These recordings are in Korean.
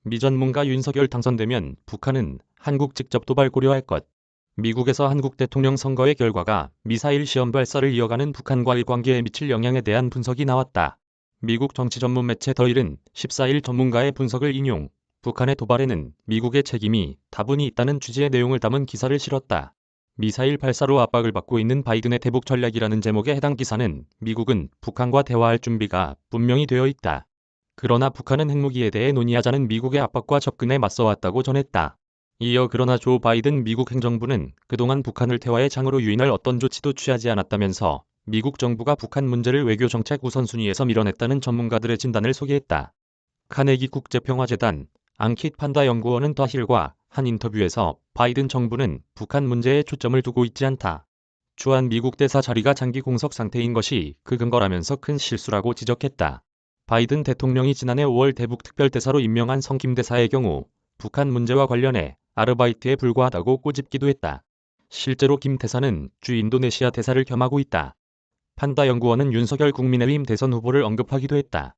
미 전문가 윤석열 당선되면 북한은 한국 직접 도발 고려할 것. 미국에서 한국 대통령 선거의 결과가 미사일 시험 발사를 이어가는 북한과의 관계에 미칠 영향에 대한 분석이 나왔다. 미국 정치 전문 매체 더힐은 14일 전문가의 분석을 인용, 북한의 도발에는 미국의 책임이 다분히 있다는 취지의 내용을 담은 기사를 실었다. 미사일 발사로 압박을 받고 있는 바이든의 대북 전략이라는 제목의 해당 기사는 미국은 북한과 대화할 준비가 분명히 되어 있다. 그러나 북한은 핵무기에 대해 논의하자는 미국의 압박과 접근에 맞서왔다고 전했다. 이어 그러나 조 바이든 미국 행정부는 그동안 북한을 대화의 장으로 유인할 어떤 조치도 취하지 않았다면서 미국 정부가 북한 문제를 외교정책 우선순위에서 밀어냈다는 전문가들의 진단을 소개했다. 카네기 국제평화재단 앙킷 판다 연구원은 더힐과 한 인터뷰에서 바이든 정부는 북한 문제에 초점을 두고 있지 않다. 주한 미국 대사 자리가 장기 공석 상태인 것이 그 근거라면서 큰 실수라고 지적했다. 바이든 대통령이 지난해 5월 대북 특별대사로 임명한 성 김 대사의 경우 북한 문제와 관련해 아르바이트에 불과하다고 꼬집기도 했다. 실제로 김 대사는 주 인도네시아 대사를 겸하고 있다. 판다 연구원은 윤석열 국민의힘 대선 후보를 언급하기도 했다.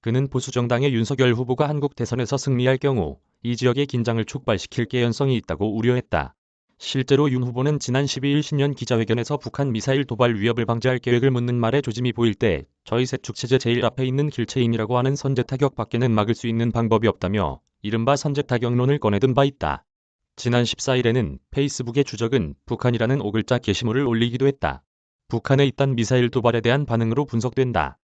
그는 보수정당의 윤석열 후보가 한국 대선에서 승리할 경우 이 지역의 긴장을 촉발시킬 개연성이 있다고 우려했다. 실제로 윤 후보는 지난 12일 신년 기자회견에서 북한 미사일 도발 위협을 방지할 계획을 묻는 말에 조짐이 보일 때 저희 세축체제 제일 앞에 있는 길체인이라고 하는 선제 타격 밖에는 막을 수 있는 방법이 없다며 이른바 선제 타격론을 꺼내든 바 있다. 지난 14일에는 페이스북의 주적은 북한이라는 5글자 게시물을 올리기도 했다. 북한의 이딴 미사일 도발에 대한 반응으로 분석된다.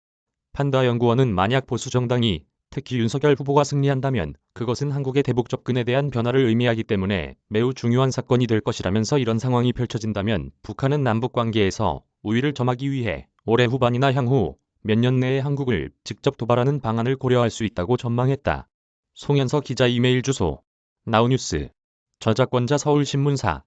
판다 연구원은 만약 보수정당이 특히 윤석열 후보가 승리한다면 그것은 한국의 대북 접근에 대한 변화를 의미하기 때문에 매우 중요한 사건이 될 것이라면서 이런 상황이 펼쳐진다면 북한은 남북관계에서 우위를 점하기 위해 올해 후반이나 향후 몇 년 내에 한국을 직접 도발하는 방안을 고려할 수 있다고 전망했다. 송현서 기자 이메일 주소 나우뉴스 저작권자 서울신문사